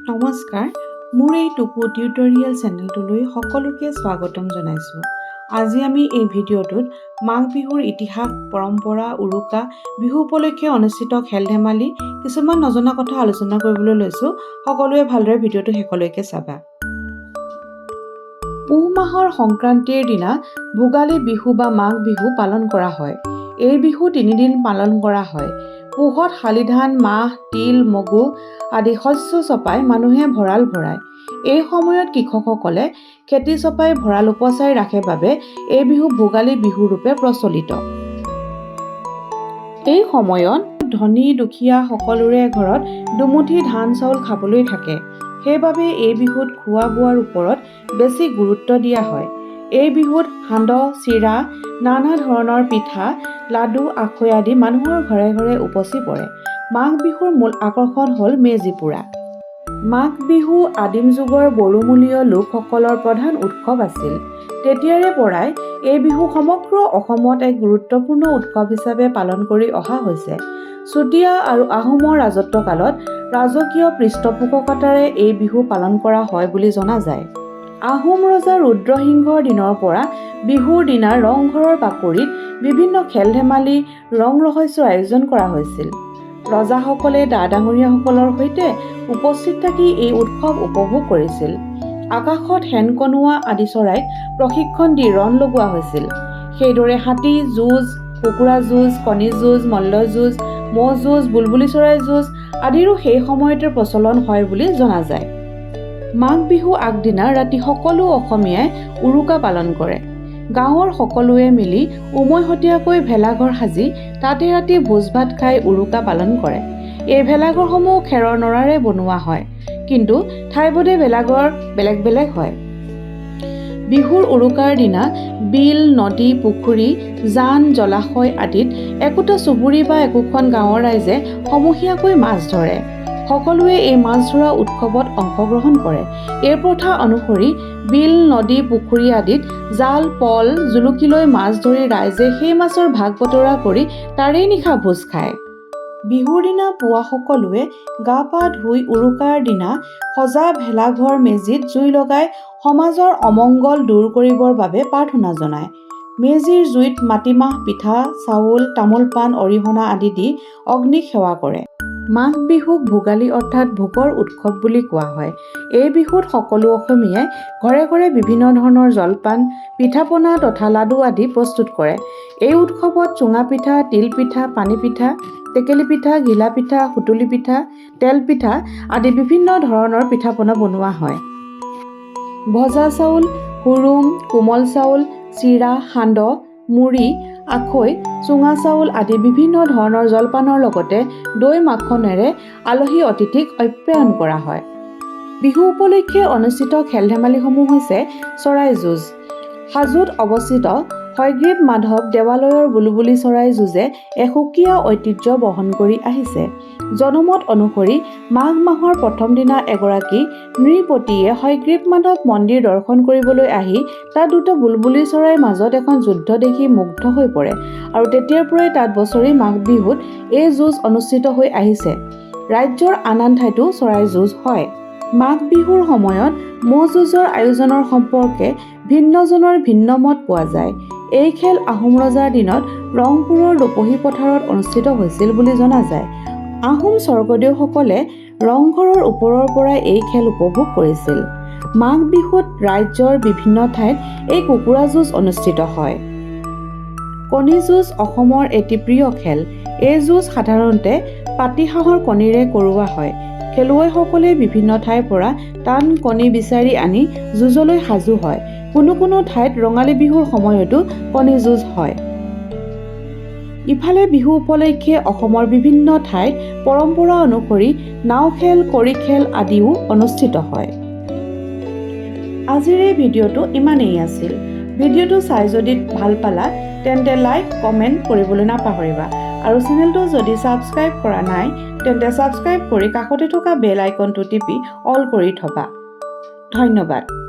নমস্কাৰ, মোৰ এই টুকু টিউটৰিয়েল চেনেলটোলৈ সকলোকে স্বাগতম জনাইছোঁ। আজি আমি এই ভিডিঅ'টোত মাঘ বিহুৰ ইতিহাস, পৰম্পৰা, উৰুকা, বিহু উপলক্ষে অনুষ্ঠিত খেল-ধেমালি, কিছুমান নজনা কথা আলোচনা কৰিবলৈ লৈছোঁ। সকলোৱে ভালদৰে ভিডিঅ'টো শেষলৈকে চাবা। পুহ মাহৰ সংক্ৰান্তিৰ দিনা ভোগালী বিহু বা মাঘ বিহু পালন কৰা হয়। এই বিহু 3 দিন পালন কৰা হয়। পুহত শালি ধান, মাহ, তিল, মগু আদি শস্য চপাই মানুহে ভঁৰাল ভৰায়। এই সময়ত কৃষকসকলে খেতি চপাই ভঁৰাল উপচাই ৰাখে বাবে এই বিহু ভোগালী বিহু ৰূপে প্ৰচলিত। এই সময়ত ধনী দুখীয়া সকলোৰে ঘৰত দুমুঠি ধান চাউল খাবলৈ থাকে। সেইবাবে এই বিহুত খোৱা বোৱাৰ ওপৰত বেছি গুৰুত্ব দিয়া হয়। এই বিহুত সান্দহ, চিৰা, নানা ধৰণৰ পিঠা, লাডু, আখৈ আদি মানুহৰ ঘৰে ঘৰে উপচি পৰে। মাঘ বিহুৰ মূল আকৰ্ষণ হ'ল মেজি পোৰা। মাঘ বিহু আদিম যুগৰ বড়োমূলীয় লোকসকলৰ প্ৰধান উৎসৱ আছিল। তেতিয়াৰে পৰাই এই বিহু সমগ্ৰ অসমত এক গুৰুত্বপূৰ্ণ উৎসৱ হিচাপে পালন কৰি অহা হৈছে। চুতীয়া আৰু আহোমৰ ৰাজত্বকালত ৰাজকীয় পৃষ্ঠপোষকতাৰে এই বিহু পালন কৰা হয় বুলি জনা যায়। আহোম ৰজা ৰুদ্ৰসিংহৰ দিনৰ পৰা বিহুৰ দিনা ৰংঘৰৰ বাকৰিত বিভিন্ন খেল-ধেমালি, ৰং-ৰহইচৰ আয়োজন কৰা হৈছিল। ৰজাসকলে ডা-ডাঙৰীয়াসকলৰ সৈতে উপস্থিত থাকি এই উৎসৱ উপভোগ কৰিছিল। আকাশত শেন কনোৱা আদি চৰাইক প্ৰশিক্ষণ দি ৰণ লগোৱা হৈছিল। সেইদৰে হাতী যুঁজ, কুকুৰা যুঁজ, কণী যুঁজ, মল্ল যুঁজ, ম'হ যুঁজ, বুলবুলি চৰাই যুঁজ আদিৰো সেই সময়তে প্ৰচলন হয় বুলি জনা যায়। মাঘ বিহু আগদিনা ৰাতি সকলো অসমীয়াই উৰুকা পালন কৰে। গাঁৱৰ সকলোৱে মিলি উমৈহতীয়াকৈ ভেলাঘৰ সাজি তাতে ৰাতি ভোজ-ভাত খাই উৰুকা পালন কৰে। এই ভেলাঘৰসমূহ খেৰৰ নৰাৰে বনোৱা হয়, কিন্তু ঠাইভেদে ভেলাঘৰ বেলেগ বেলেগ হয়। বিহুৰ উৰুকাৰ দিনা বিল, নদী, পুখুৰী, জান, জলাশয় আদিত একোটা চুবুৰী বা একোখন গাঁৱৰ ৰাইজে সমূহীয়াকৈ মাছ ধৰে। সকলোৱে এই মাছ ধৰা উৎসৱত অংশগ্ৰহণ কৰে। এই প্ৰথা অনুসৰি বিল, নদী, পুখুৰী আদিত জাল, পল, জুলুকি লৈ মাছ ধৰি ৰাইজে সেই মাছৰ ভাগ বতৰা কৰি তাৰেই নিশা ভোজ খায়। বিহুৰ দিনা পুৱা সকলোৱে গা-পা ধুই উৰুকাৰ দিনা সজা ভেলাঘৰ মেজিত জুই লগাই সমাজৰ অমংগল দূৰ কৰিবৰ বাবে প্ৰাৰ্থনা জনায়। মেজিৰ জুইত মাটিমাহ, পিঠা, চাউল, তামোল-পাণ, অৰিহণা আদি দি অগ্নিক সেৱা কৰে। মাঘ বিহুক ভোগালী অৰ্থাৎ ভোগৰ উৎসৱ বুলি কোৱা হয়। এই বিহুত সকলো অসমীয়াই ঘৰে ঘৰে বিভিন্ন ধৰণৰ জলপান, পিঠা-পনা তথা লাডু আদি প্ৰস্তুত কৰে। এই উৎসৱত চুঙা পিঠা, তিল পিঠা, পানী পিঠা, টেকেলি পিঠা, ঘিলা পিঠা, সুতুলি পিঠা, তেল পিঠা আদি বিভিন্ন ধৰণৰ পিঠা-পনা বনোৱা হয়। ভজা চাউল, হুৰুম, কোমল চাউল, চিৰা, সান্দহ, মুড়ি, আখৈ, চুঙা চাউল আদি বিভিন্ন ধৰণৰ জলপানৰ লগতে দৈ-মাখনেৰে আলহী অতিথিক আপ্যায়ন কৰা হয়। বিহু উপলক্ষে অনুষ্ঠিত খেল-ধেমালিসমূহ হৈছে চৰাই যুঁজ। হাজোত অৱস্থিত হয়গ্ৰীৱ মাধৱ দেৱালয়ৰ বুলবুলি চৰাই যুঁজে এক সুকীয়া ঐতিহ্য বহন কৰি আহিছে। জনমত অনুসৰি মাঘ মাহৰ প্ৰথম দিনা এগৰাকী নৃপতিয়ে হয়গ্ৰীৱ মাধৱ মন্দিৰ দৰ্শন কৰিবলৈ আহি তাত দুটা বুলবুলি চৰাইৰ মাজত এখন যুদ্ধ দেখি মুগ্ধ হৈ পৰে আৰু তেতিয়াৰ পৰাই তাত বছৰি মাঘ বিহুত এই যুঁজ অনুষ্ঠিত হৈ আহিছে। ৰাজ্যৰ আন আন ঠাইতো চৰাই যুঁজ হয়। মাঘ বিহুৰ সময়ত ম'হ যুঁজৰ আয়োজনৰ সম্পৰ্কে ভিন্নজনৰ ভিন্ন মত পোৱা যায়। এই খেল আহোম ৰজাৰ দিনত ৰংপুৰৰ ৰূপহী পথাৰত অনুষ্ঠিত হৈছিল বুলি জনা যায়। আহোম স্বৰ্গদেউসকলে ৰংঘৰৰ ওপৰৰ পৰাই এই খেল উপভোগ কৰিছিল। মাঘ বিহুত ৰাজ্যৰ বিভিন্ন ঠাইত এই কুকুৰা যুঁজ অনুষ্ঠিত হয়। কণী যুঁজ অসমৰ এটি প্ৰিয় খেল। এই যুঁজ সাধাৰণতে পাতিহাঁহৰ কণীৰে কৰোৱা হয়। খেলুৱৈসকলে বিভিন্ন ঠাইৰ পৰা টান কণী বিচাৰি আনি যুঁজলৈ সাজু হয়। কোনো কোনো ঠাইত ৰঙালী বিহুৰ সময়তো কণী যুঁজ হয়। ইফালে বিহু উপলক্ষে অসমৰ বিভিন্ন ঠাইত পৰম্পৰা অনুসৰি নাও খেল, কড়ি খেল আদিও অনুষ্ঠিত হয়। আজিৰ এই ভিডিঅ'টো ইমানেই আছিল। ভিডিঅ'টো চাই যদি ভাল পালা তেন্তে লাইক, কমেণ্ট কৰিবলৈ নাপাহৰিবা আৰু চেনেলটো যদি ছাবস্ক্ৰাইব কৰা নাই তেন্তে ছাবস্ক্ৰাইব কৰি কাষতে থকা বেল আইকনটো টিপি অল কৰি থবা। ধন্যবাদ।